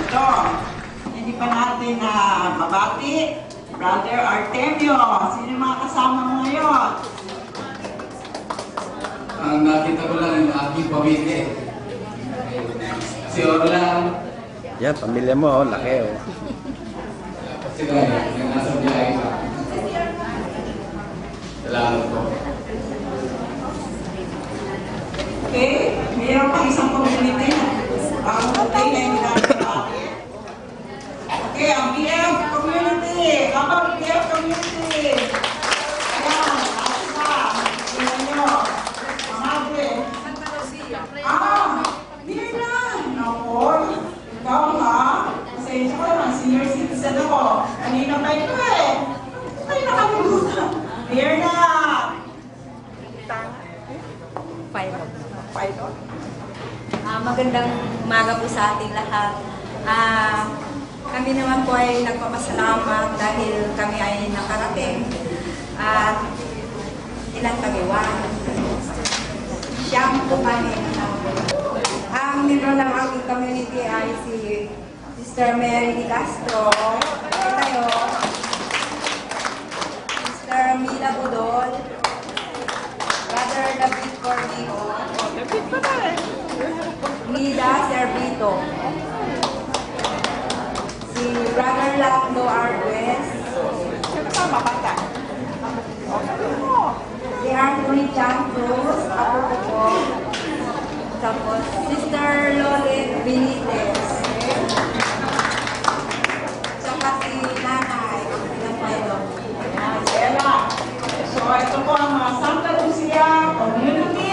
Ito, hindi pa natin mabati. Brother Artemio, sino yung mga kasama mo ngayon? Ang nakita ko lang yung aking pamilya. Si Orlan. Yan, pamilya mo, laki oh. Sila yung nasa biyahe pa. Salamat po. Okay, mayroon pang isang community na ang hotel na yung ginagawa. Okay, ang BF community. Kapag BF community. Ayan, nasa. Tingnan nyo. Ang madre. Hindi lang. Ako, ikaw ha. Pasensya ko naman, senior citizen ako. Kanina pa ito eh. Ay, nakalimutan. Here na. Pilot. Magandang umaga po sa ating lahat. Kami naman po ay nagpapasalamat dahil kami ay nakarating. At ilang kami? Siyam po kami. Ang membro ng ating community ay si Sister Mary Castro. Ito tayo. Sister Mila Budol. Brother David Corneo. Nida Servito. Si Brother Lando Arguez. Si Anthony Chan Cruz. Ako po. Tapos Sister Lolet Benitez. Saka si Nanay. Ilang payo. Stella. So, ito po ang mga Santa Lucia community.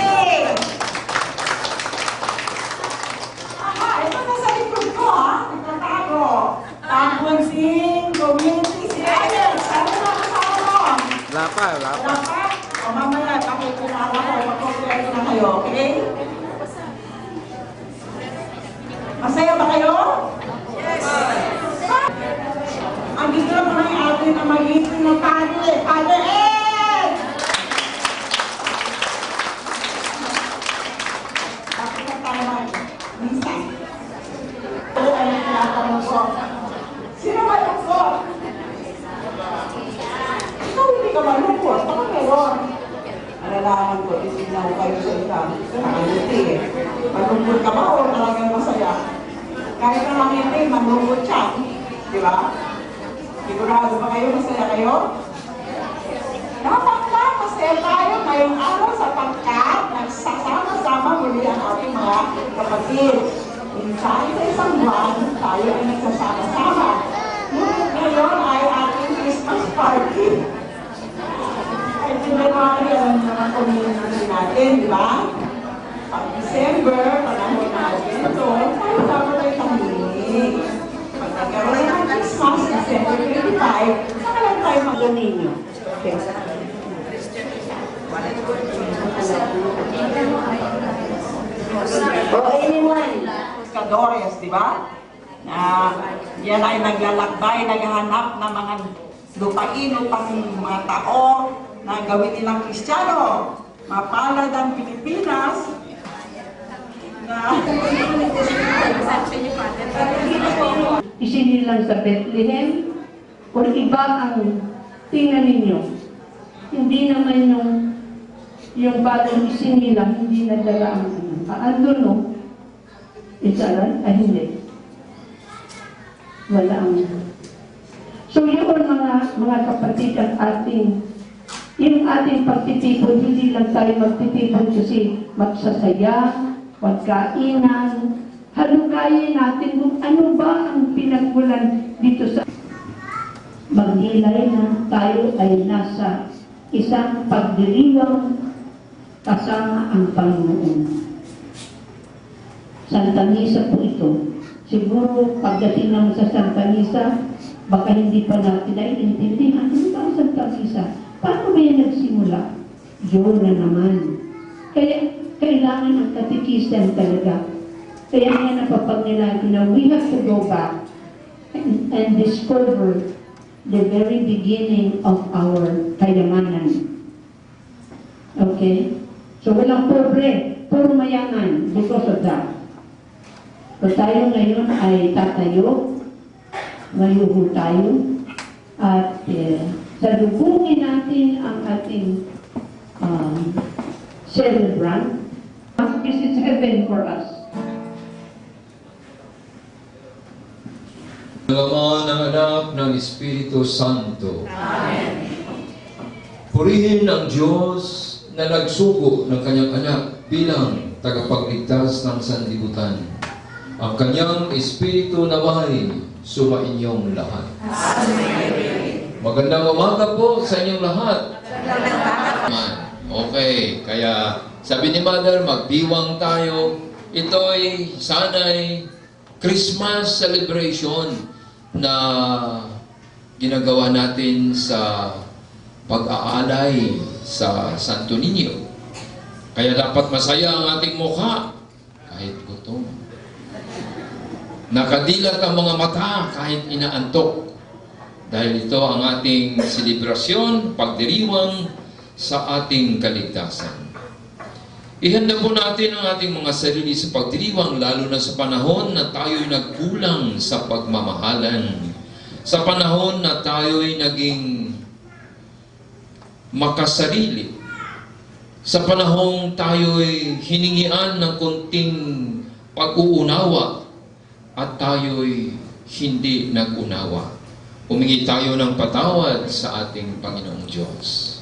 Ito nasa likod ko ha. Nagtatago. Tagbonsing community. Si Ellen. Saan na kasama mo? Wala pa. Wala pa? O mamaya, pakikilala ko. Magkukilala na kayo, okay? Masaya ba kayo? Yes! Ang gusto ko na yung atin na mag-iisip ng padre. Padre Ed! Bakit na tayo mag-minsan? Ito ay tinatanong ko. Sino malungkot? Ikaw hindi ka malungkot. Baka meron. Alalaman ko, isinaw kayo sa isang kaluti eh. Malungkot ka ba o talagang masaya? Kahit na lang hindi, malungkot siya. Di ba? Sigurado ba kayo? Masaya kayo? Dapat lang, masaya tayo ngayong araw sapagkat nagsasama-sama muli ang ating mga kapatid. Minsan sa isang buwan, tayo ay nagsasama-sama. Ngunit ngayon ay ating Christmas party. Ay, January, alam naman community natin, di ba? Pag December, panahon natin ito, tayo dapat ay tamili. Pag nagkaroon ng Christmas, December 25, saka lang tayo mag-ninyo. Okay. O, anyone? Pescadores, di ba? Na yan ay naglalakbay, naghahanap ng mga lupain upang mga tao na gawin nilang Kristiyano. Mapalad ang Pilipinas na Isinilang sa Bethlehem o iba ang tingnan ninyo. Hindi naman yung bagong isinilang, hindi nadala ang ano. No? Isaran? Ay hindi. Wala ang So yun mga kapatid ang yung ating pagtitipon, hindi lang tayo magtitipon kasi magsasaya, pagkainan, halukayin natin kung ano ba ang pinagmulan dito sa magnilay na tayo ay nasa isang pagdiriwang kasama ang Panginoon. Santa Misa po ito. Siguro pagdating naman sa Santa Misa, baka hindi pa natin naiintindihan. Ano ba ang Santa Misa? Paano ba yan nagsimula? Yun na naman. Kaya kailangan ang katikisyan talaga. Kaya nga napapagnilago na we have to go back and discover the very beginning of our kayamanan. Okay? So walang pobre, puro mayaman because of that. So tayo ngayon ay tatayo, mayuho tayo, at salubungin natin ang ating celebrant. This is heaven for us. Alaman ng anak ng Espiritu Santo. Amen. Purihin ang Diyos na nagsugo ng kanyang anak bilang tagapagligtas ng sanlibutan. Ang kanyang Espiritu naway sumainyong lahat. Amen. Magandang umaga po sa inyong lahat. Okay, kaya sabi ni Mother, magdiwang tayo. Ito ay sana'y Christmas celebration na ginagawa natin sa pag-aalay sa Santo Niño. Kaya dapat masaya ang ating mukha kahit gutom. Nakadilat ang mga mata kahit inaantok. Dahil ito ang ating selebrasyon, pagdiriwang sa ating kaligtasan. Ihanda po natin ang ating mga sarili sa pagdiriwang, lalo na sa panahon na tayo'y nagkulang sa pagmamahalan. Sa panahon na tayo'y naging makasarili. Sa panahon tayo'y hiningian ng konting pag-uunawa at tayo'y hindi nag-unawa. Humingi tayo ng patawad sa ating Panginoong Diyos.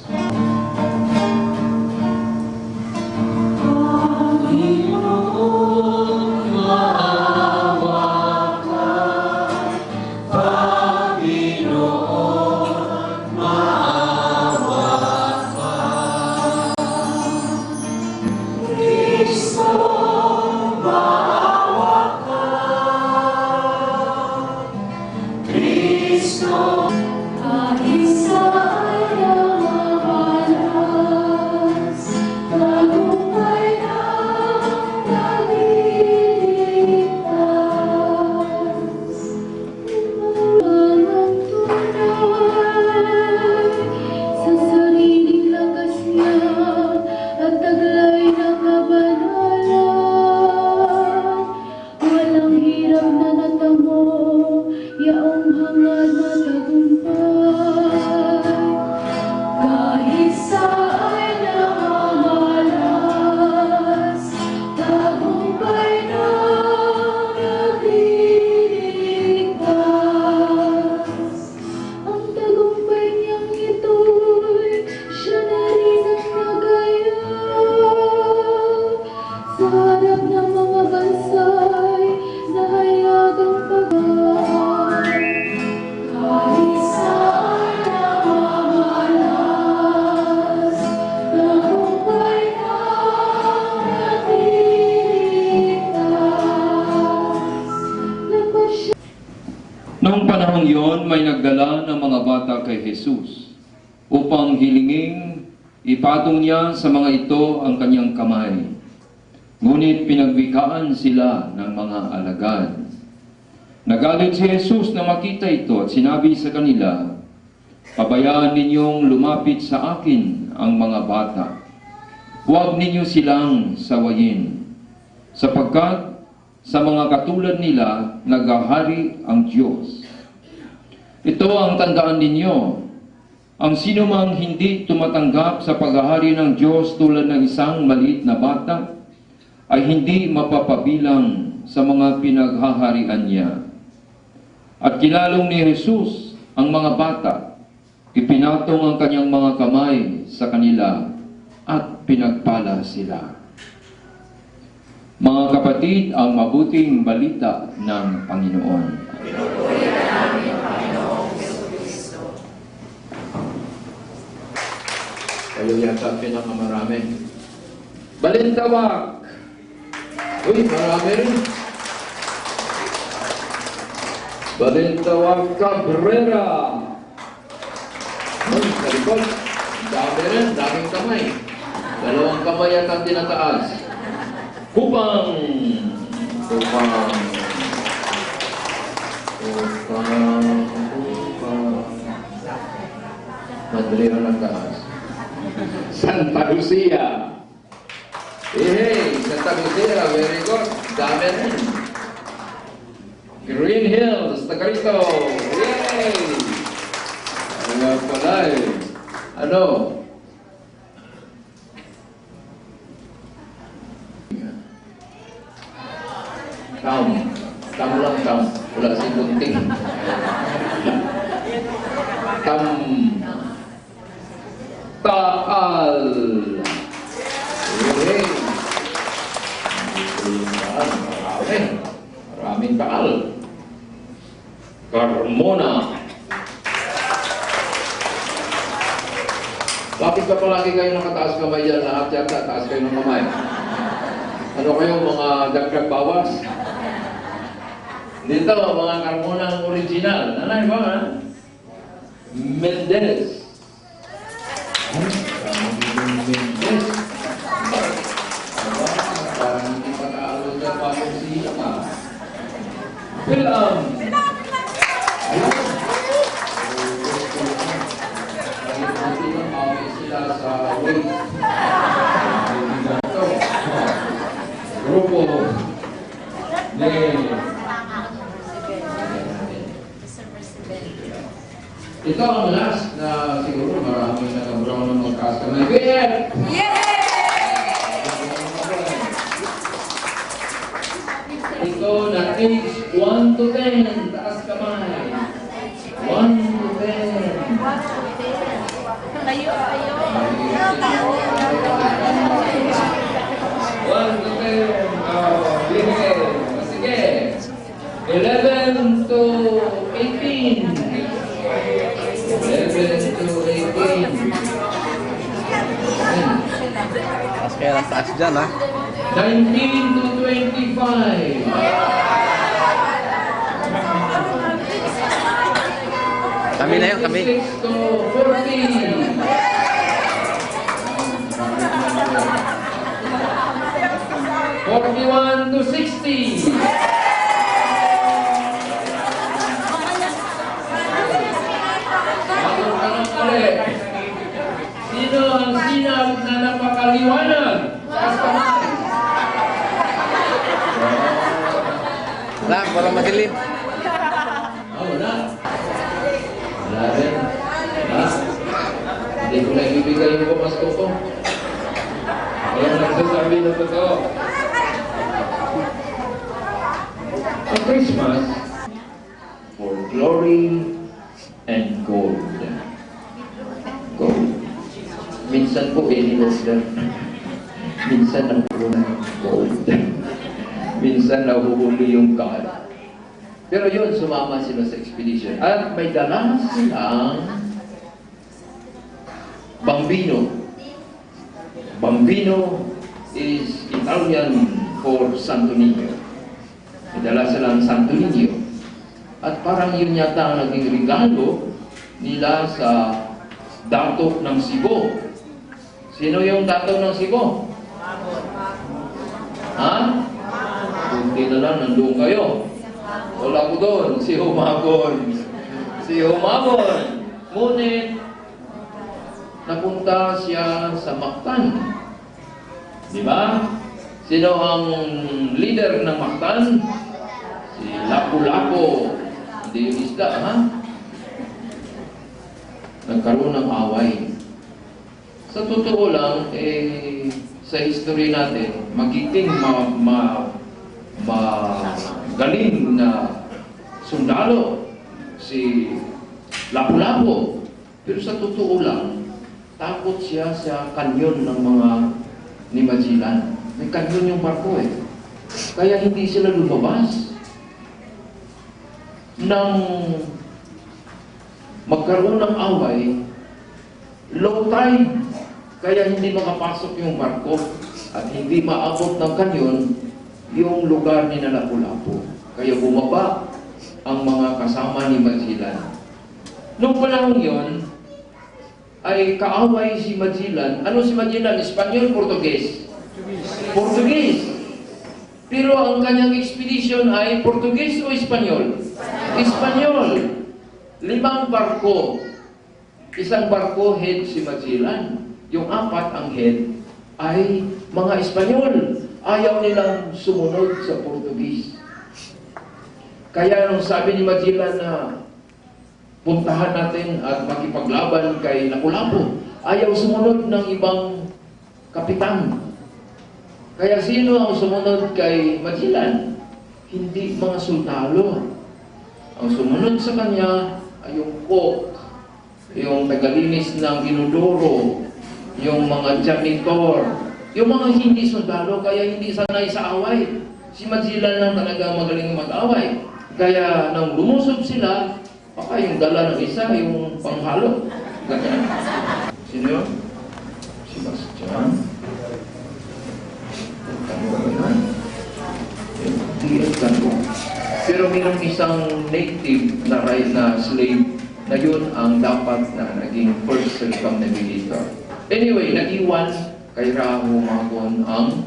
Noong panahon yon, may nagdala ng mga bata kay Jesus upang hilinging ipatong niya sa mga ito ang kanyang kamay. Ngunit pinagwikaan sila ng mga alagad. Nagalit si Jesus na makita ito at sinabi sa kanila, "Pabayaan ninyong lumapit sa akin ang mga bata Huwag ninyo silang sawayin, sapagkat sa mga katulad nila naghahari ang Diyos. Ito ang tandaan ninyo, ang sinumang hindi tumatanggap sa paghahari ng Diyos tulad ng isang maliit na bata, ay hindi mapapabilang sa mga pinaghaharian niya. At kinalong ni Jesus ang mga bata, ipinatong ang kanyang mga kamay sa kanila at pinagpala sila. Mga kapatid, ang mabuting balita ng Panginoon. Kayo yata pinakamarami. Balintawak! Uy, marami rin. Balintawak Cabrera! Uy, sa likod. Dami rin, daming kamay. 2 kamay at ang tinataas. Kupang! Kupang! Madali na nagtaas. Santa Lucia! Hey, Santa Lucia, very good. Dami rin. Green Hills, Tagarito! Yay! Ano pala eh? Ano? Tam lang tam. Wala si Bunting. Taal. Hey. Maraming taal. Carmona. Bakit ba palagi kayo nakataas kamay dyan? Lahat yata, taas kayo ng kamay. Ano kayo, mga dagdag bawas? Dito, mga Carmona ang original. Nanay ba, ha? Mendez. Mendez. Parang hindi pa naalo sa pasok siya ka. Film. Sa grupo ni ito ang last na siguro maraming nakabraw ng magkaas kamay. BF! Ito na age 1 to 10. Taas kamay. 1 to 10. Tayo. 1 to 10. Sige. 11 to 18. 11 to 18. Taas kaya ng taas dyan, ha? 19 to 25. Kami na yun, kami. 26 to 40. 41 to 60. Tanong ulit. Sino ang sinag na napakaliwanag? Taas kamay. Wala, parang madilim. Wala. Wala rin. Ha? Hindi ko na ibibigay yung pamasko ko. Kaya nagsasabi ng totoo. Ang Christmas, for glory and gold. Gold. Minsan po in-order. Minsan ang puro ng gold. Minsan nahuhuli yung card. Pero yun, sumama sila sa expedition. At may dala silang bambino. Bambino is Italian for Santo Niño. May dala silang Santo Niño. At parang yun yata ang naging regalo nila sa datok ng Cebu. Sino yung datok ng Cebu? Ha? Kunti na lang, nandun kayo. Wala ko doon, si Humabon. Si Humabon. Ngunit, napunta siya sa Mactan. Di ba? Sino ang leader ng Mactan? Si Lapu-Lapu. Hindi yung isda, ha? Nagkaroon ng away. Sa totoo lang, sa history natin, magiging galing na sundalo si Lapu-Lapu. Pero sa totoo lang, takot siya sa kanyon ng mga ni Magellan. May kanyon yung barko eh. Kaya hindi sila lumabas. Nang magkaroon ng away, low tide, kaya hindi makapasok yung barko at hindi maabot ng kanyon yung lugar ni Lapu-Lapu. Kaya bumaba ang mga kasama ni Magellan. Noong panahon yon, ay kaaway si Magellan. Ano si Magellan? Espanyol, Portuguese? Portuguese. Pero ang kanyang expedition ay Portuguese o Espanyol? Espanyol. 5 barko. Isang barko head si Magellan. Yung 4 ang head ay mga Espanyol. Ayaw nilang sumunod sa Portuguese. Kaya nung sabi ni Magellan na puntahan natin at makipaglaban kay Lapu-Lapu, ayaw sumunod ng ibang kapitan. Kaya sino ang sumunod kay Magellan? Hindi mga sundalo. Ang sumunod sa kanya ay yung cook, yung tagalinis ng inodoro, yung mga janitor, yung mga hindi sundalo, kaya hindi sanay sa away. Si Magellan lang talaga magaling mag-away. Kaya nang lumusog sila, baka yung dala ng isa, yung panghalo. Ganyan. Sino yun? Si Bastian. Pero mayroong isang native na slave na yun ang dapat na naging first circumnavigator. Anyway, nag-iwan kay Rahu Magon ang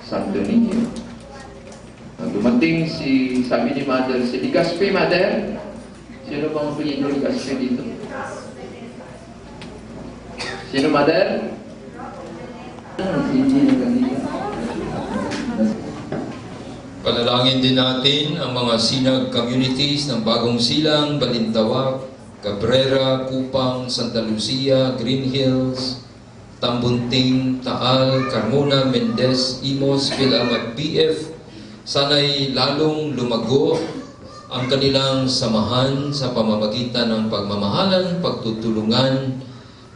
Santo Niño. Dumating sabi ni Mother, si Legazpi, Mother. Sino bang apelyido Legazpi dito? Sino, Mother? Hindi na kanila. Panalangin din natin ang mga sinag communities ng Bagong Silang, Balintawak, Cabrera, Kupang, Santa Lucia, Green Hills, Tambunting, Taal, Carmona, Mendez, Imos, Pilam at PF. Sana'y lalong lumago ang kanilang samahan sa pamamagitan ng pagmamahalan, pagtutulungan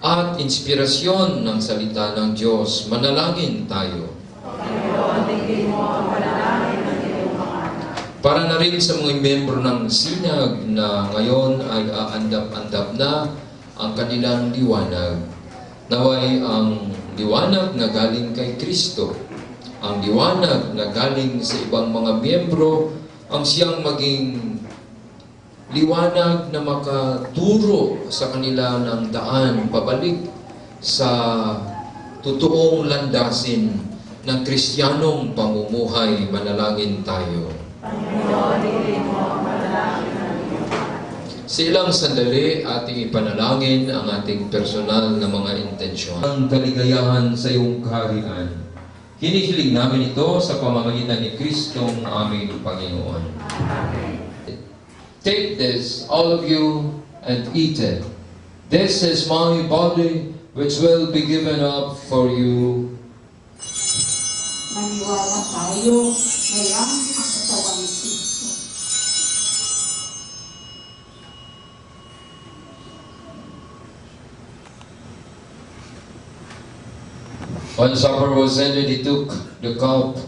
at inspirasyon ng salita ng Diyos. Manalangin tayo. Para na rin sa mga miyembro ng sinag na ngayon ay aandap-andap na ang kanilang liwanag. Naway ang liwanag na galing kay Kristo, ang liwanag na galing sa ibang mga miyembro, ang siyang maging liwanag na makaturo sa kanila ng daan pabalik sa totoong landasin ng Kristiyanong pamumuhay. Manalangin tayo. Sa ilang sandali, ating ipanalangin ang ating personal na mga intensyon. Ang kaligayahan sa iyong kaharian. Hinihiling namin ito sa pamamagitan ni Kristong aming Panginoon. Take this, all of you, and eat it. This is my body, which will be given up for you. Maniwala tayo na yan ang katawan ni Kristo. When supper was ended, he took the cup.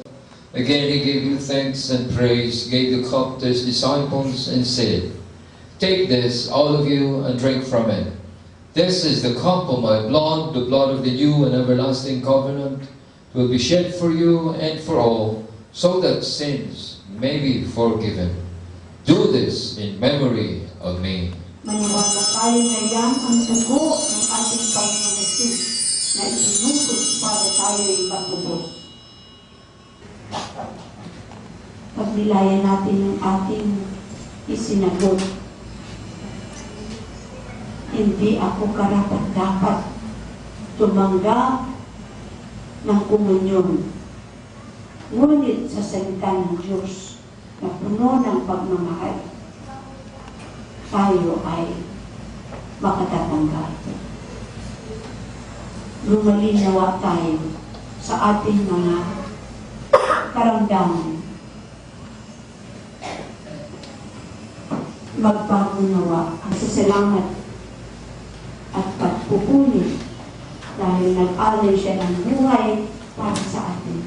Again he gave you thanks and praise, gave the cup to his disciples, and said, Take this, all of you, and drink from it. This is the cup of my blood, the blood of the new and everlasting covenant, will be shed for you and for all, so that sins may be forgiven. Do this in memory of me. Maniwala tayo na yan ang dugo ng ating Panginoon Jesus na isinusod para tayo'y matubos. Pagnilayan natin ang ating isinagot. Hindi ako karapat-dapat tumanggap ng komunyon. Ngunit sa salita ng Diyos na puno ng pagmamahal, tayo ay makatatanggap. Lumalinawa tayo sa ating mga karamdaman. Magpapunawa ang sasalamat at pagpupunit dahil nag-alay siya ng buhay para sa atin.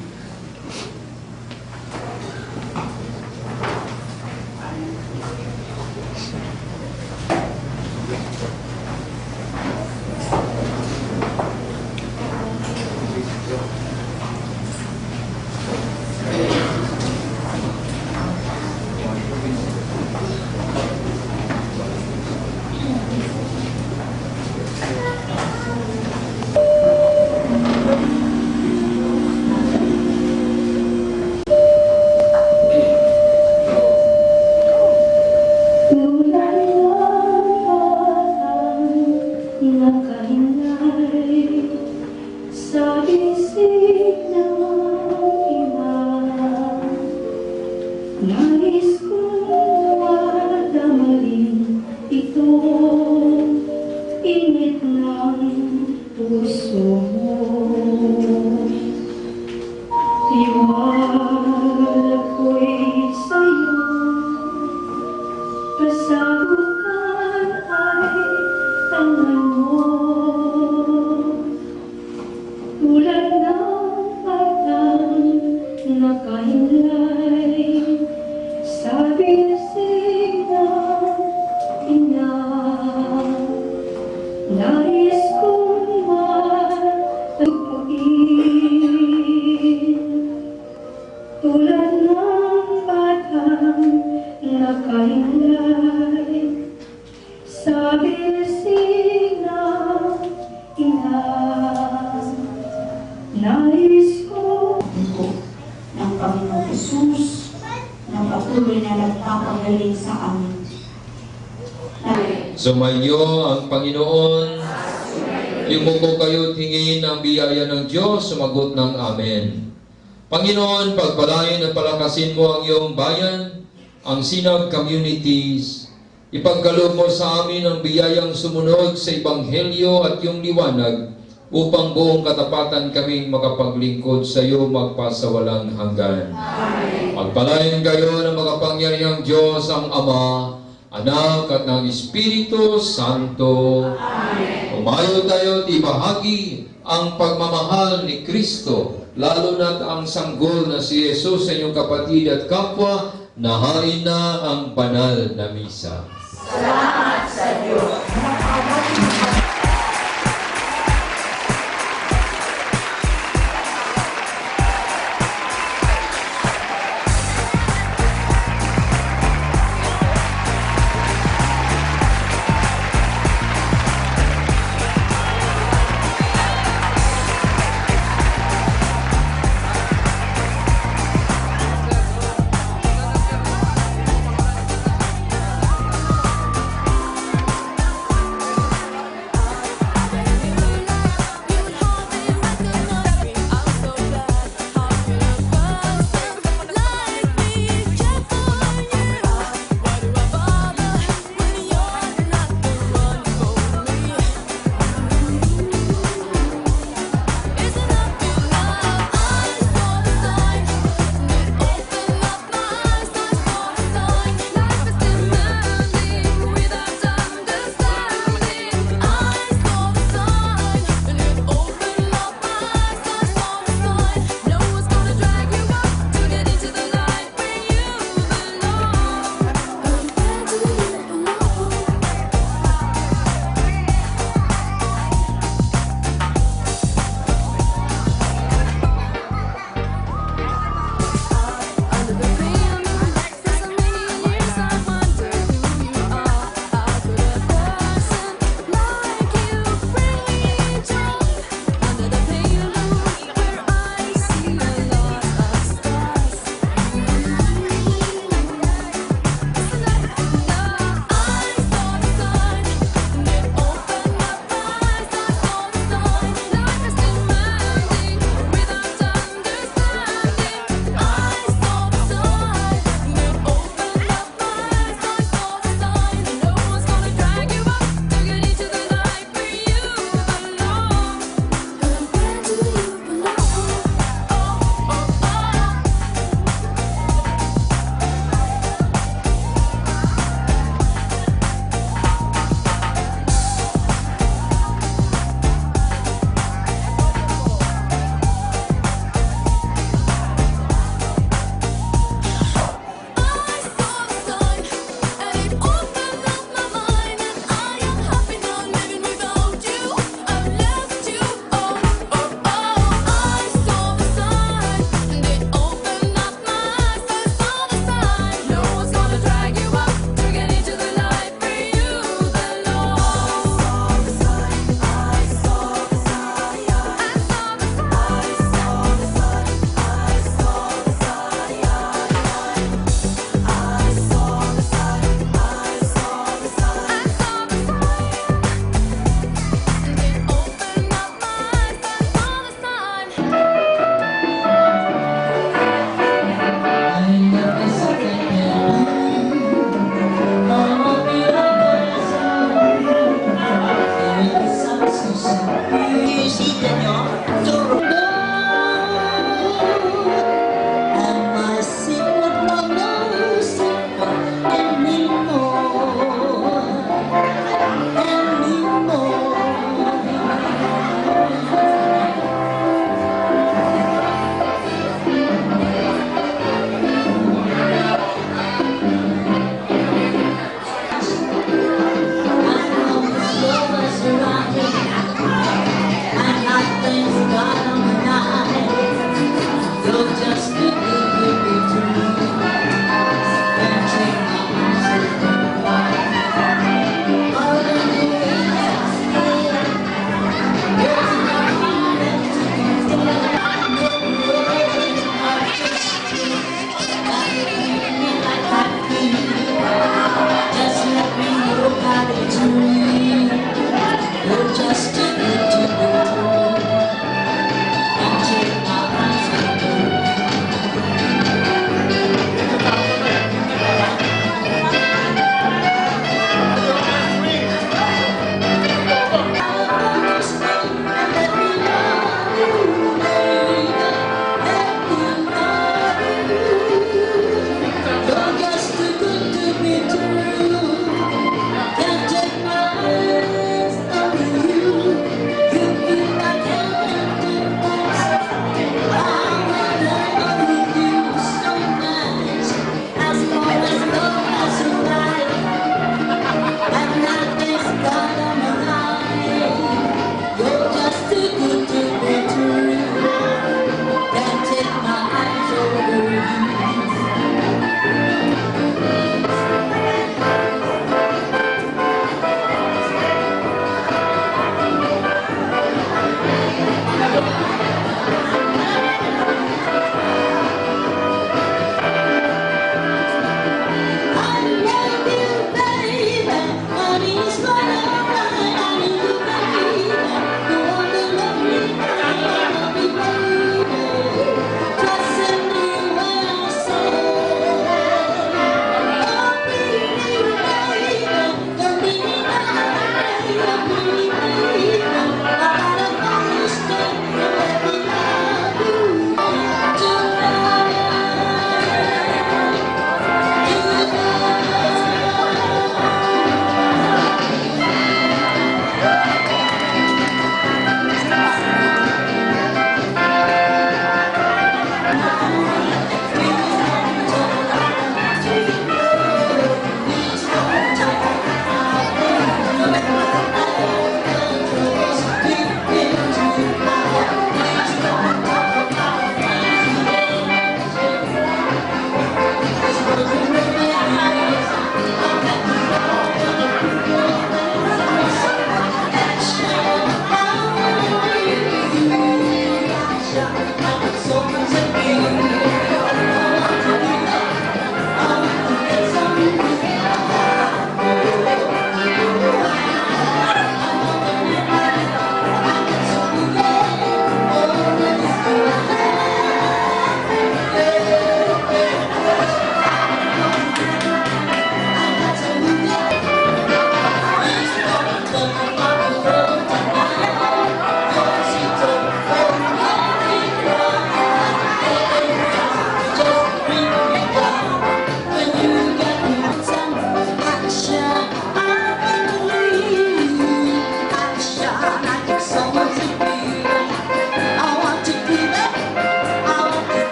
Nais kong madamaling ito, init ng puso mo. Tiwala ko'y sa'yo, kasagutan ay tangan mo. Tulad ng batang nakahinlay sa bisig ng ina, nais kong matagpuin. Tulad ng batang nakahinlay sa bisig ng ina, nais ko ng Panginoong Jesus na patuloy na nagpapagaling sa amin. Sumayo ang Panginoon. Yumuko kayo at hingin ang biyaya ng Diyos, sumagot ng Amen. Panginoon, pagpalain at palakasin mo ang iyong bayan, ang Sinag Communities. Ipagkaloob mo sa amin ang biyayang sumunod sa Ebanghelyo at iyong liwanag upang buong katapatan kaming makapaglingkod sa iyo magpasawalang hanggan. Pagpalain kayo ng makapangyarihang Diyos ang Ama, Anak at ng Espiritu Santo. Amen. Umayo tayo at ibahagi ang pagmamahal ni Kristo, lalo na't ang sanggol na si Jesus sa inyong kapatid at kapwa, nahain na ang banal na misa. Salamat sa Diyos.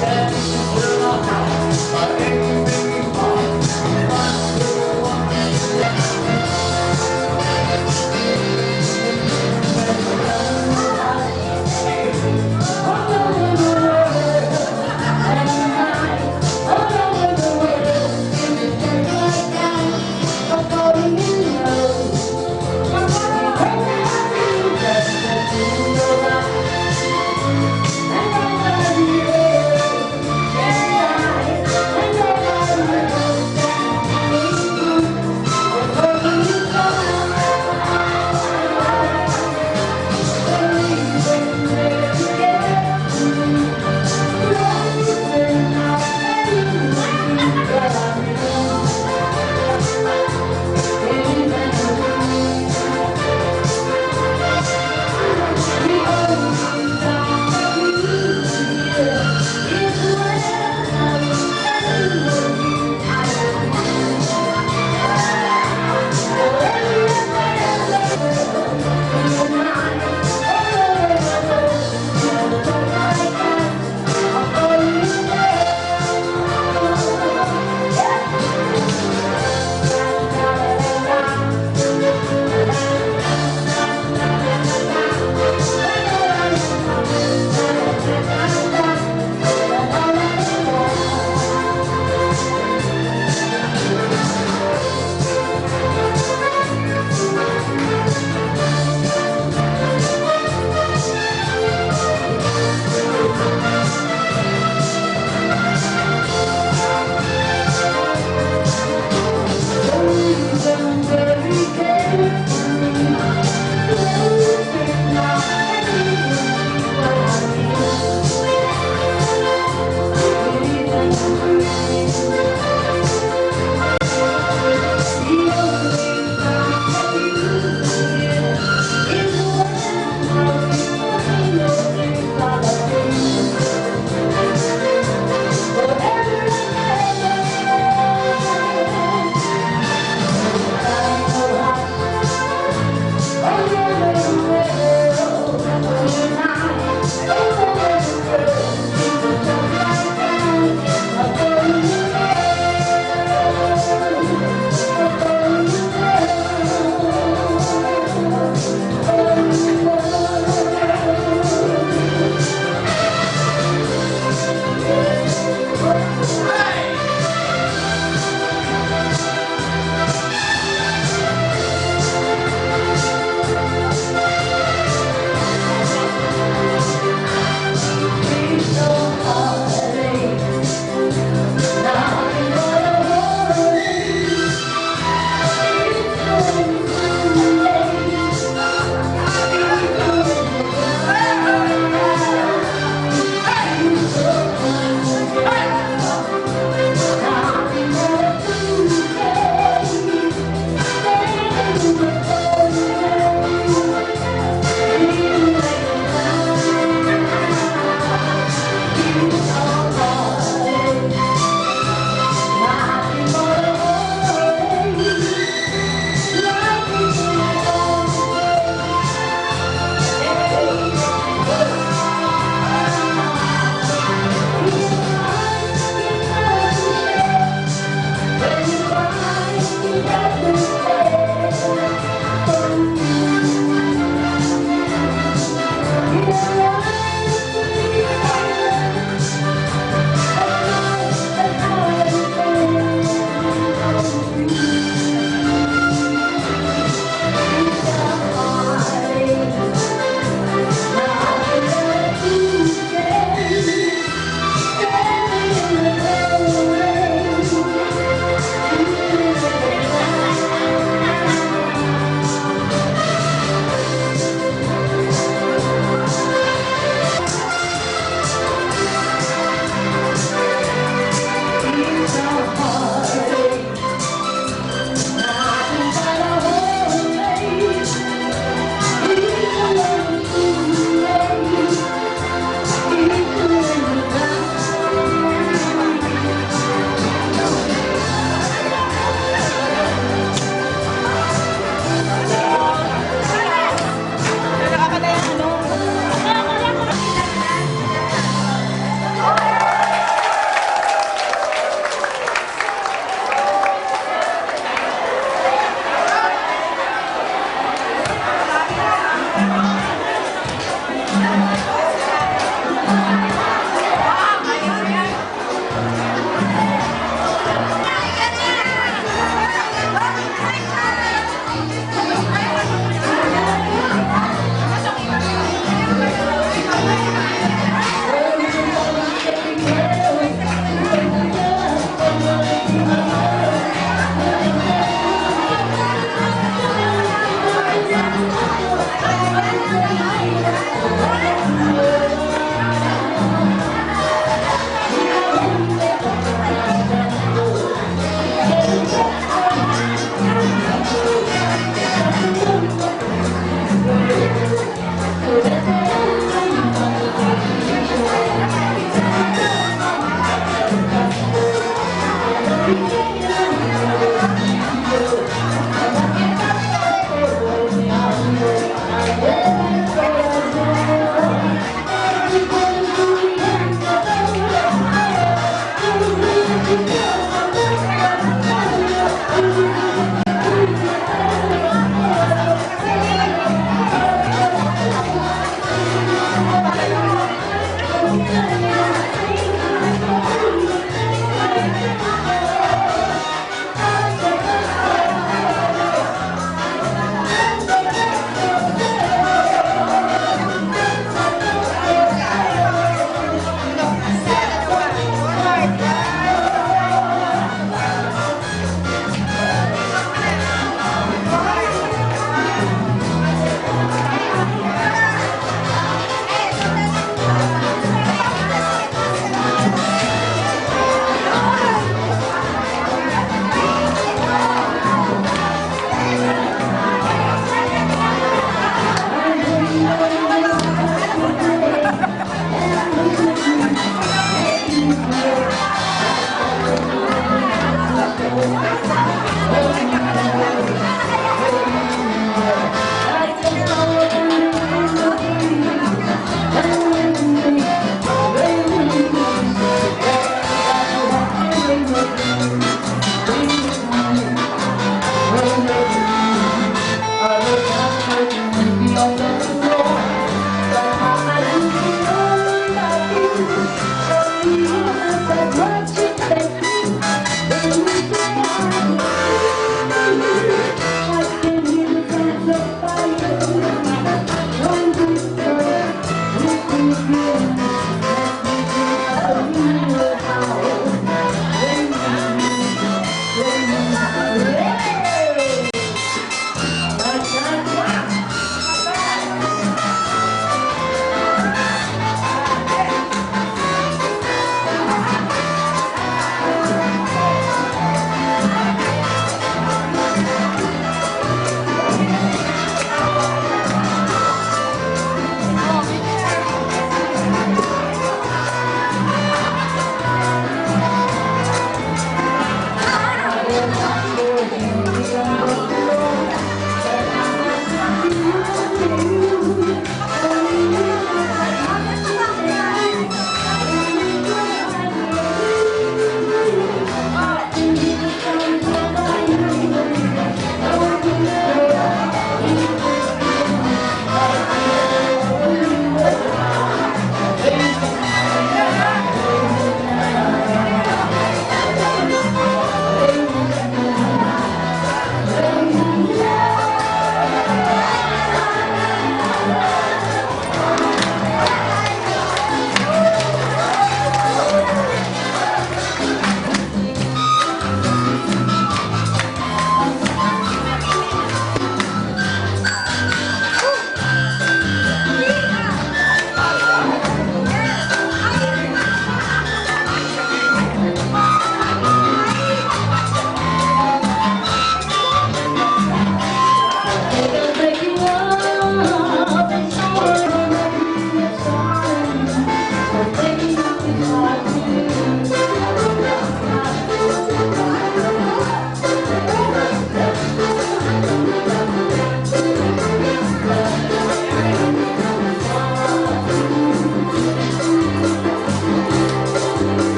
Yeah.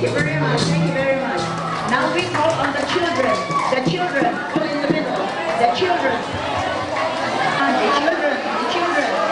you very much. Thank you very much. Now we call on the children. The children, put in the middle. The children. And the children. The children.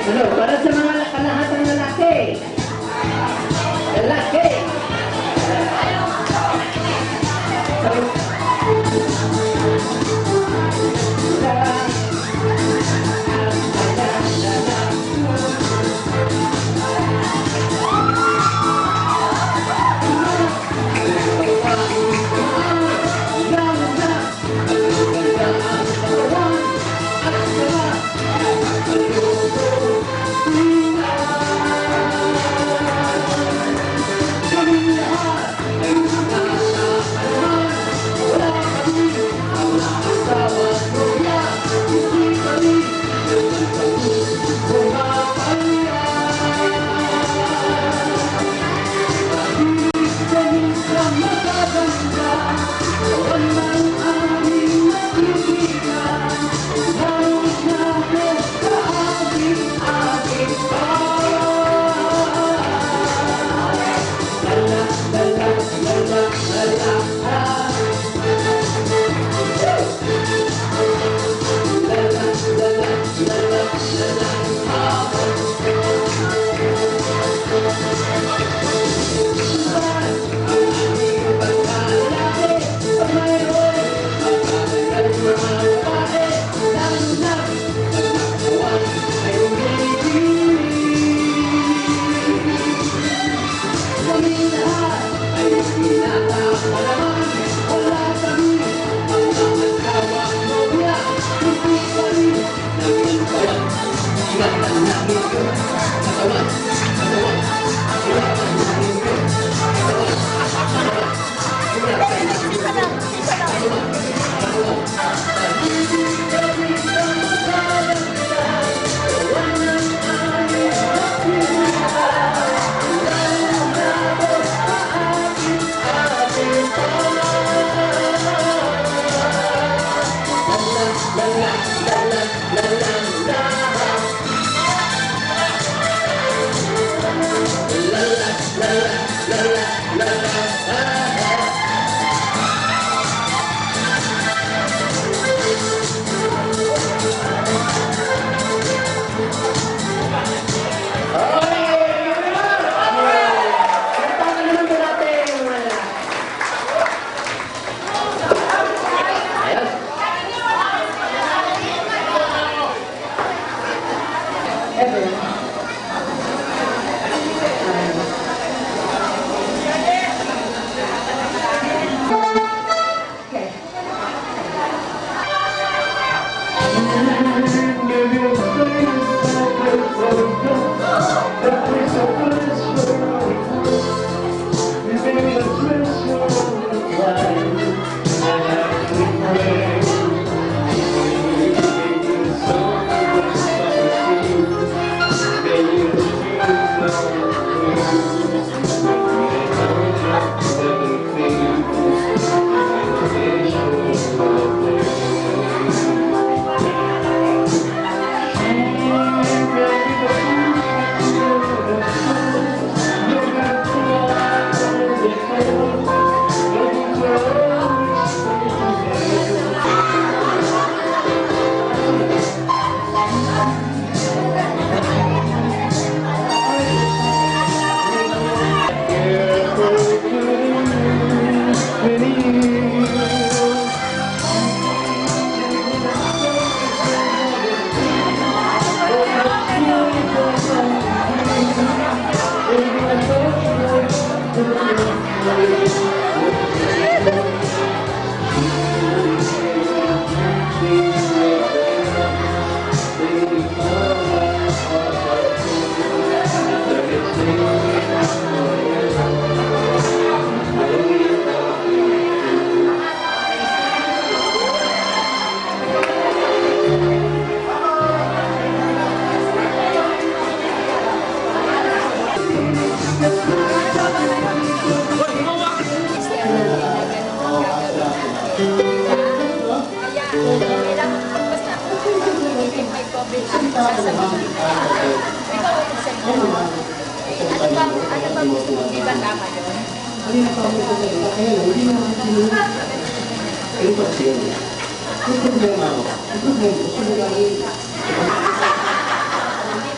Ano, para sa mga kalahatang lalaki. Lalaki.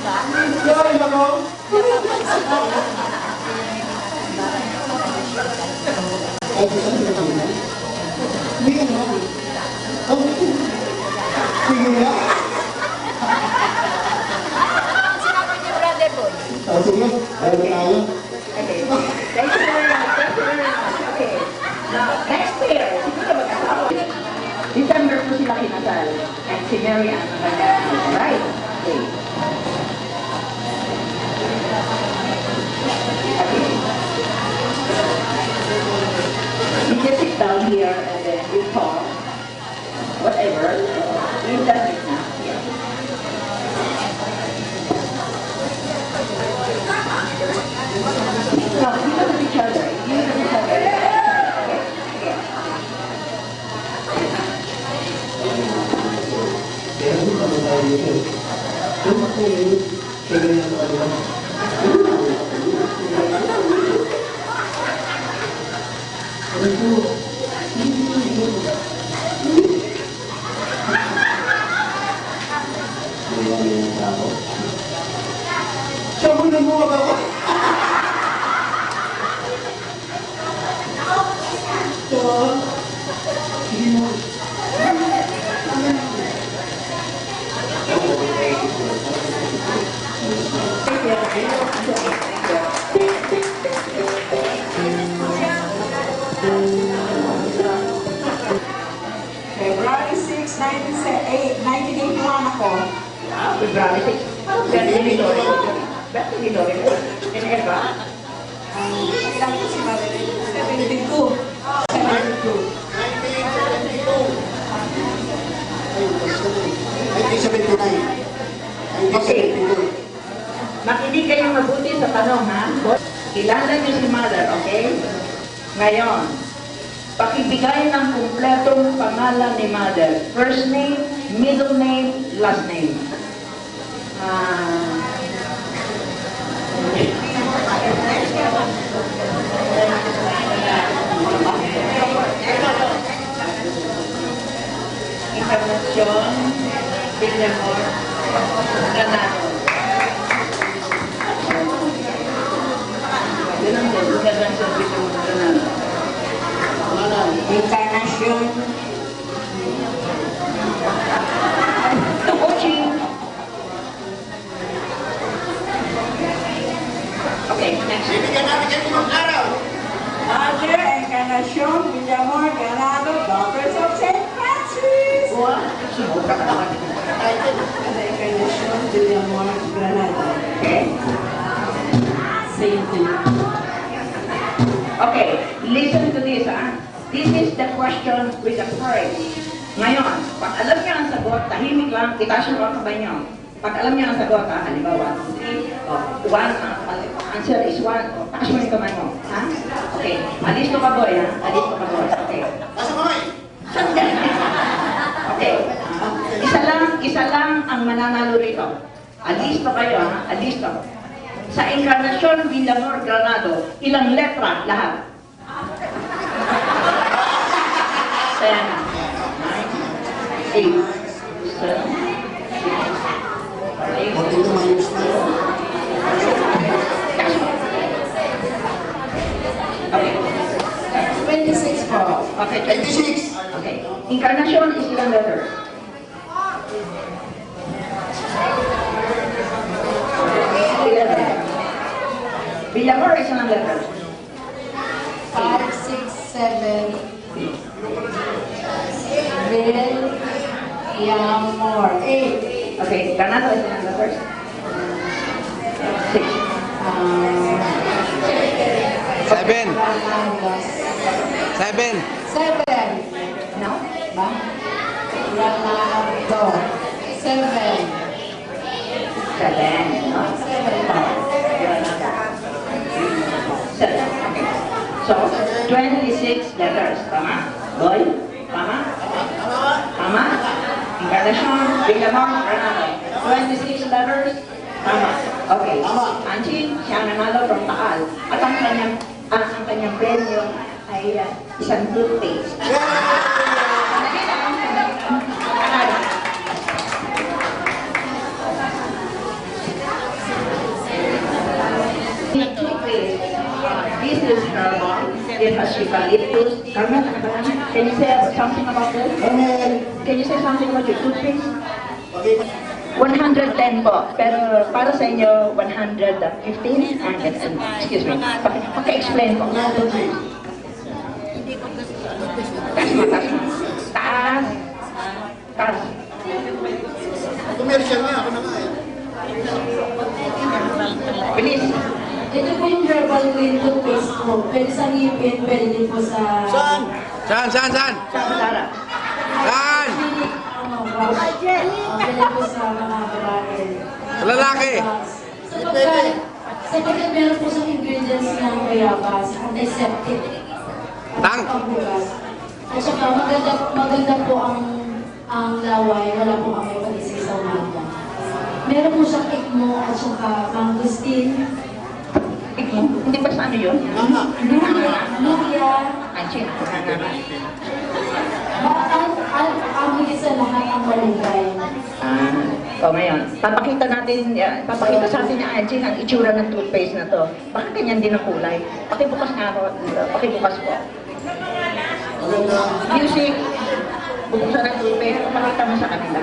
Yun, ako. Sige na. Sinabi niyo, Brother Boy. Sige, ayaw tayo. Okay. Thank you very much. Thank you very much. Okay. Now, next pair. Sino ka mag-asawa? December po sila kinasal. And si Mary Ann ang kanyang. Alright? Okay. Okay. You just sit down here and then you talk. Whatever. You've done it now. Yeah. No, you look at each other. You look at each other. Okay. Okay. Sabunan mo ako. February 6, 1981 ako. Ah, February 6. Berti ni Lore. Berti ni Lore. Ini kan ba? Kailan ko si Marilyn? 72. 72. Okay. Makinig kayong mabuti sa tanong, ha? Kilala niyo si Mother, okay? Ngayon, pakibigay ng kumpletong pangalan ni Mother. First name, middle name, last name. Encarnacion Villamor Granado. Yun ang din, Encarnacion Villamor Granado. Encarnacion. Okay, next. Roger Encarnacion Villamor Granado, Daughters of St. Francis. Sumuka ka naman. Encarnacion Villamor Granado. Okay? Same thing. Okay, listen to this, ha? This is the question with the courage. Ngayon, pag alam niyo ang sagot, tahimik lang, itaas yung mga kamay niyo. Pag alam niyo ang sagot, ha? Halimbawa, 1, 2, 3, one, answer is 1, taas mo yung kamay mo, ha? Okay, alisto ka boy, ha? Alisto ka boy, okay. Sandali. Okay, isa lang ang mananalo rito. Alisto kayo, ha? Alisto. Sa Encarnacion Villamor Granado, ilang letra lahat? 10, 9, 8, 7, 26 po. Okay, 26. Okay. Encarnacion is ilang letters? 11. Villamor is ilang letters? 5, 6, 7. Villamor. 8. Okay, Granado is ilang letters? 6. 7. 7. 7. No? Ba? Granado. 7. 7. No? 7. Okay. So, 26 letters. Tama? Boy? Tama? Tama? Encarnacion, Villamor, Granado. 26 letters. Tama. Okay. Angie, siya ang nanalo from Taal. At ang kanyang premyo ay isang toothpaste. eucalyptus. Carmel, ano ba naman? Can you say something about this? Can you say something about your toothpaste? 110 po, pero para sa inyo, 115? Excuse me, paki-explain po. Taas. Taas. Commercial nga, ako na nga eh. Bilis. Ito po yung herbal green toothpaste po. Pwede sa ngipin, pwede din po sa... Saan? Saan? Saan, Sara? Saan? Pwede po sa mga babae. Lalaki. Sapagkat meron po sa ingredients ng bayabas, antiseptic, Tang. pagbugas. At saka maganda po ang laway, wala po kami pag-isip sa umaga. Meron po siyang ikmo at saka mangosteen, Hindi ba sa ano yun? luya, Ang chin. ang higit sa lahat ang malunggay. Ngayon, papakita sa atin ni Angie ang itsura ng toothpaste na to. Bakit ganyan din ang kulay? Pakibukas nga ako. Pakibukas po. Music. Buksan ang toothpaste. Pakita mo sa kanila.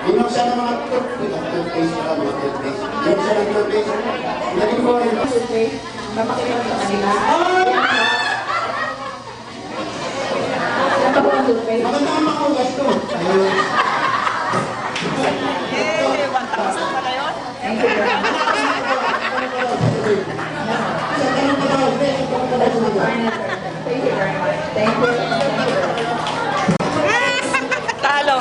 Binuksan ng mga toothpaste. Binuksan ng toothpaste. Lagi ko rin. Toothpaste. Papakita mo sa kanila. Ito po ang toothpaste. Maganda ang makugas to. Thank you very much. Thank you very much. Thank you. Talo.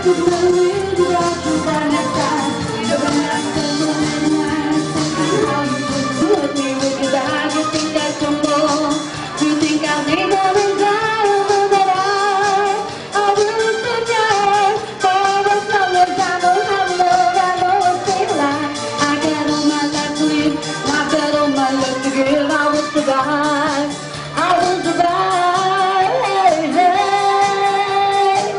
could live without you by my side. You're the master of my mind. How you could put me with your eyes. You think that you're more. You think I'll be more than that I will forget. For as long as I know how to love, I know it's a lie. I got all my life to live. I got all my life to give. I will survive. I will survive. Hey, hey.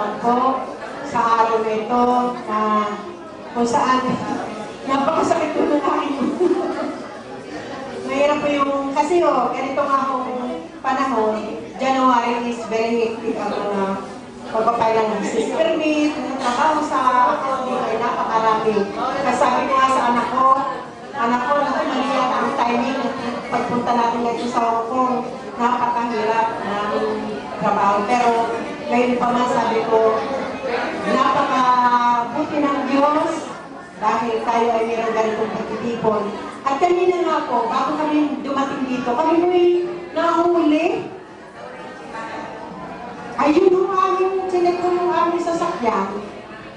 pasalamat po sa araw na ito na kung saan napakasakit po ng aking mahirap po yung, kasi ganito nga akong panahon, January is very hectic ang mga pagpapay ng business permit, trabaho sa ako, dito ay napakarami. Kasi sabi ko nga sa anak ko, mali ang timing, pagpunta natin ngayon sa Hong Kong, napakahirap ng trabaho. Pero ngayon pa man sabi ko, napakabuti ng Diyos dahil tayo ay mayroong ganitong pagtitipon. At kanina nga po, bago kami dumating dito, kami mo'y nahuli. Ayun yung aming, sinek ko yung aming sasakyan.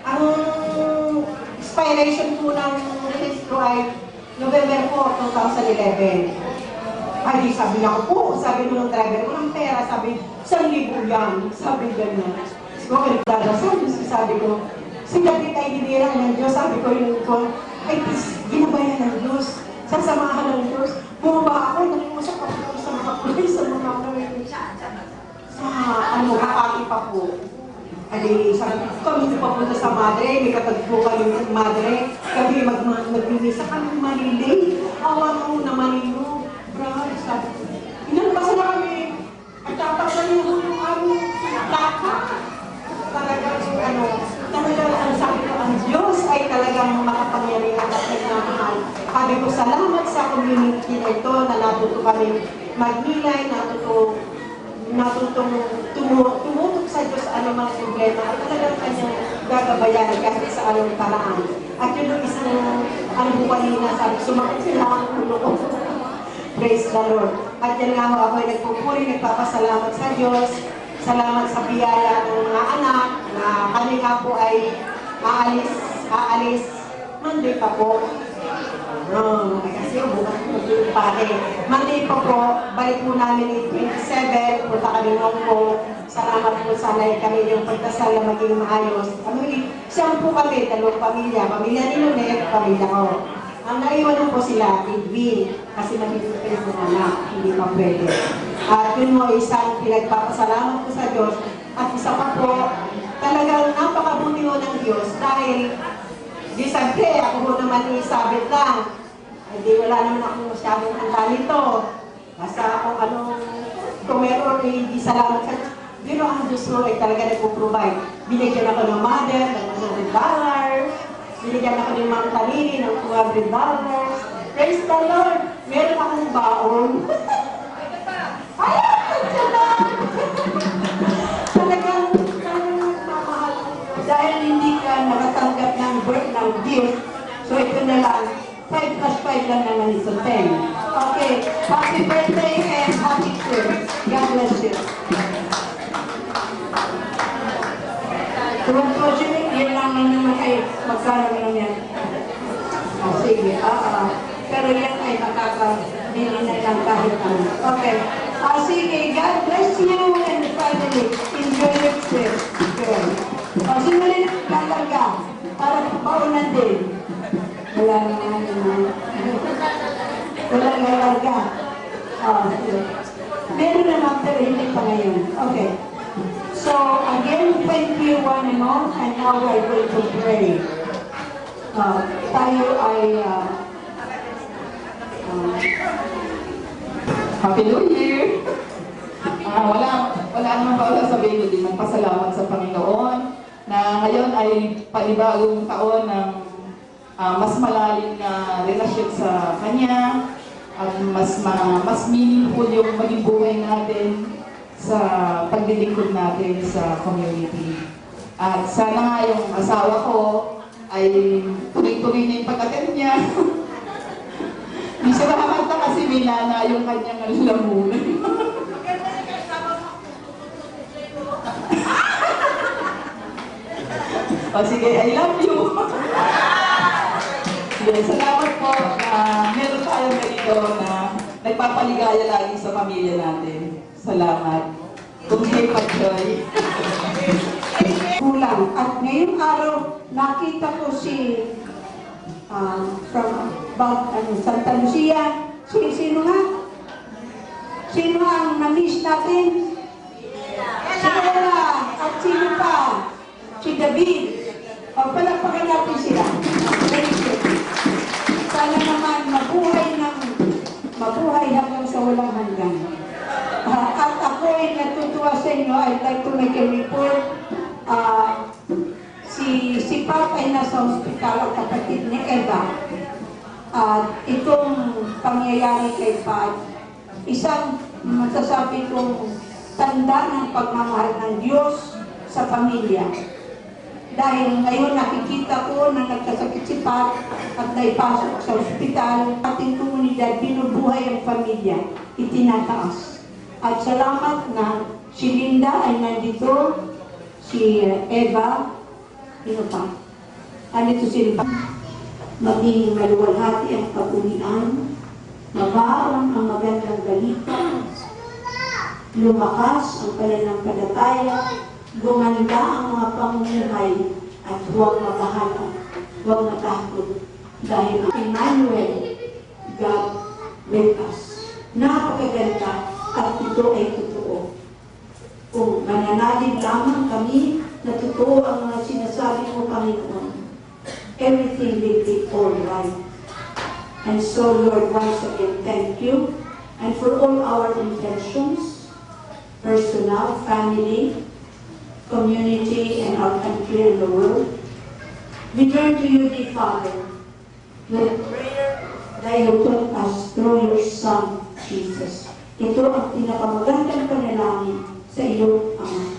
Ang expiration po ng registro ay November 4, 2011. Ay, di sabi niya ko po, sabi mo ng driver, walang pera, sabi, 1,000 yan, sabi ganyan. So, nagdadasal, sabi ko, sigalit ay dinirang ng Diyos, sabi ko yung ko, ay, ginabayan ng Diyos, sasamahan ng Diyos. Bumaba ako, nag-uusap ako sa mga pulis, sa mga kakaki pa po. Adi, kami papunta sa Madre, may katagpo kami sa Madre, kami magbibisa kami malilay, awa mo na malino. Brad, sabi ko, inanbasa na kami, at tapos yung aming laka. Talagang talagang ang sabi ko, ang Diyos ay talagang makapangyarihan at nagmamahal. Sabi ko, salamat sa community na ito na natuto kami magnilay, natutong tumutok sa Diyos sa anumang problema at talagang kanyang gagabayan kahit sa anong paraan. At yun yung isang ang buwan na sabi, sumakit sila ang ulo ko. Praise the Lord. At yan nga ako ay nagpupuri, nagpapasalamat sa Diyos. Salamat sa biyaya ng mga anak na kami nga po ay aalis Monday pa po. Kasi bukas po pare. Monday pa po, balik po namin 27, punta kami Hong Kong. Salamat po sana kami yung pagdasal na maging maayos. Kami, siyang po kami, dalawang pamilya ni Lunet, pamilya ko. Ang naiwanan po sila, Edwin, kasi nag-face ng anak, hindi pa pwede. At yun mo, isang pinagpapasalamat ko sa Diyos. At isa pa po, talagang napakabuti mo ng Diyos dahil di sabi, ako mo naman isabit lang. Hindi wala naman akong masyadong handa nito. Basta kung meron hindi salamat sa Diyos. Pero ang Diyos mo ay talaga nagpo-provide. Binigyan ako ng mother ng $100. Binigyan ako ng Ma'am Talini ng $200. Praise the Lord! Meron akong baon. Ayan! Talagang mamahal. Dahil hindi ka nakatanggap ng birth ng gift, so ito na lang. 5 plus 5 lang naman is 10. Okay. Happy birthday and happy Christmas. God bless you. Kung project, yun lang naman ay magkano lang yan. Sige. Pero yan ay makakabili na lang kahit ano. Okay. Sige. God bless you and finally enjoy your trip. Sino rin lalarga para paunan din. Wala naman. Wala lalarga. Meron naman pero hindi pa ngayon. Okay. So again, thank you one and all, and now we're going to pray. Tayo ay Happy New Year! Wala naman pa sasabihin, hindi magpasalamat sa Panginoon na ngayon ay panibagong taon ng mas malalim na relasyon sa Kanya at mas meaningful yung maging buhay natin sa paglilingkod natin sa community. At sana nga yung asawa ko ay tuloy-tuloy na yung pag-attend niya. Hindi siya nakakanta kasi minana yung kanyang lamunan. Sige, I love you. Sige, salamat po na meron tayong ganito na nagpapaligaya lagi sa pamilya natin. Salamat. Kung hindi pa-joy. Kulang. At ngayong araw, nakita ko si from Santa Lucia. Sino nga? Sino ang na-miss natin? Si Ella. At sino pa? David. Pagpalakpakan natin sila. Thank you. Sana naman mabuhay hanggang sa walang hanggan. At ako ay natutuwa sa inyo. I'd like to make a report. Si Pat ay nasa hospital, ang kapatid ni Eva. At itong pangyayari kay Pat, isang masasabi kong tanda ng pagmamahal ng Diyos sa pamilya. Dahil ngayon nakikita ko na nagkasakit si Pat at naipasok sa ospital, ating komunidad, binubuhay ang pamilya, itinataas. At salamat na si Linda ay nandito, si Eva, sino pa? Andito sila. Maging maluwalhati ang pag-uwian, mabaang ang magandang balita, lumakas ang pananampalataya, gumanda ang mga pamumuhay, at huwag mabahala, huwag matakot, dahil ang Emmanuel, God with us. Napakaganda at ito ay totoo. Kung mananalig lamang kami na totoo ang mga sinasabi mo, Panginoon, everything will be all right. And so, Lord, once again, thank you. And for all our intentions, personal, family, community, and our country and the world, we turn to you, dear Father, with prayer that you taught us through your Son, Jesus. Ito ang pinakamagandang panalangin sa iyong Ama.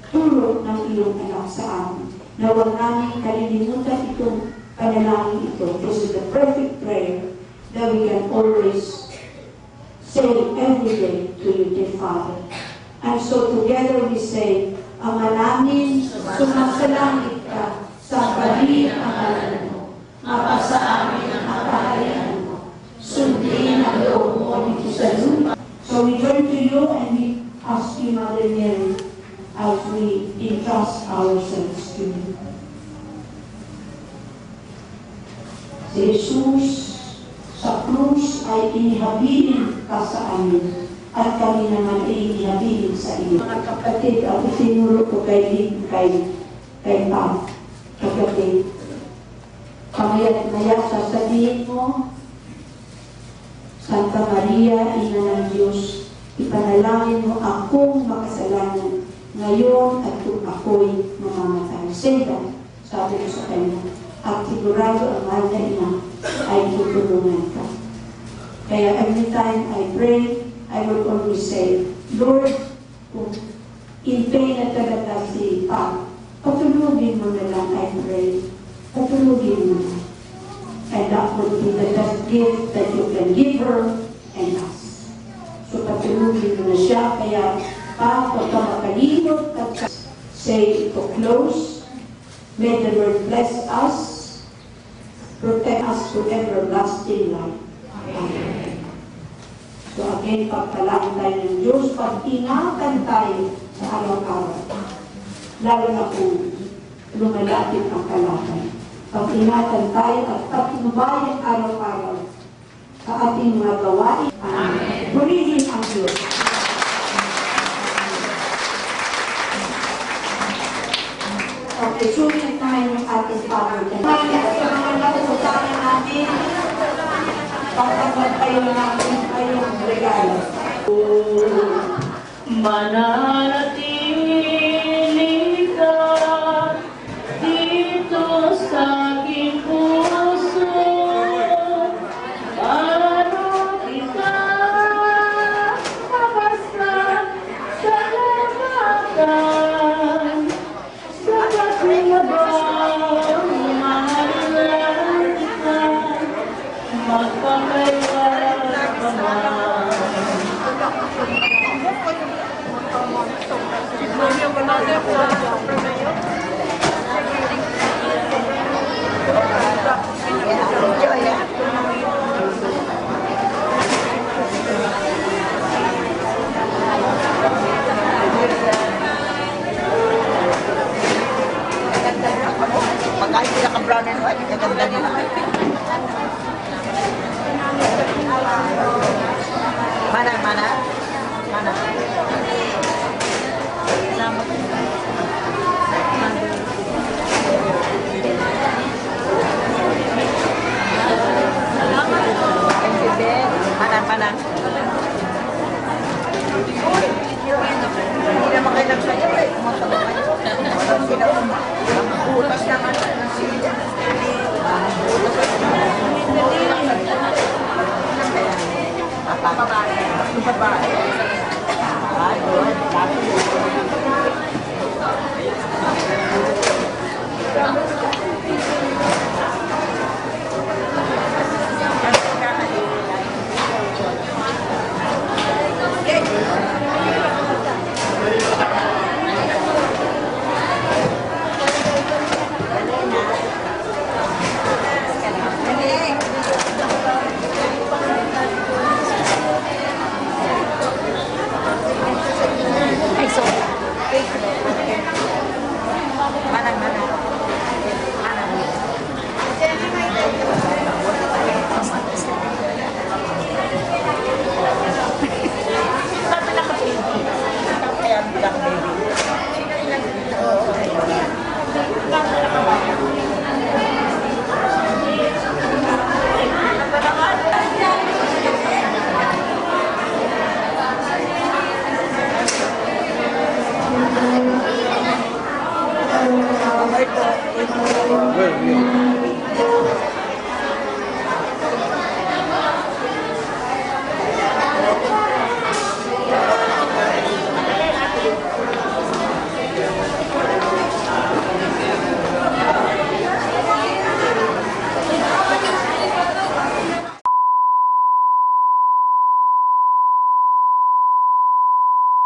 Tulog ng iyong anak sa amin. Na huwag namin kalilimutan itong panalangin ito. This is the perfect prayer that we can always say every day to you, dear Father. And so together we say, Ama namin, sumasalangit ka, sambahin ang ngalan mo. Mapasa amin ang kaharian mo. Sundin ang loob mo dito sa lupa. So we turn to you and we ask you, Mother Mary, as we entrust ourselves to you. Si Jesus sa krus ay inihabilin ka sa amin at kami naman ay inihabilin sa iyo. Mga kapatid, ako sinuro ko kay Pam, kapatid. Kamaya't maya sasabihin mo, Santa Maria, Ina ng Diyos, ipanalangin mo akong makasalanan ngayon at kung ako'y mamamatay. Say that, sabi ko sa kanya. At sigurado ang mahal na ina ay tutulungan ka. Kaya every time I pray, I will always say, Lord, kung in pain na talaga si Pam, patulugin mo na lang, I pray. Patulugin mo na. And that would be the best gift that you can give her and us. So patulugin mo na siya, kaya pa, pag ka makalimot, say to close, may the Lord bless us, protect us to everlasting life. Amen. So again, pagpalaan tayo ng Diyos, pag-ingatan tayo sa araw-araw. Lalo na kung lumalapit ang kalaban. Pag-ingatan tayo at patnubayan araw-araw sa ating mga gawain. Amen. Purihin ang Diyos. Okay, sulit tayo ng ating Father. Sa mga nauutahan natin, pagkakat kayo natin kayong regalo. Mananatili ka dito sa aking puso. Paano kita mabasa sa labatan? Sapat na ba mahal kita? Magpapaiwala ka man. Pagkain sila ka brown and white, kaganda nila. Mana? Salamat. Bye po.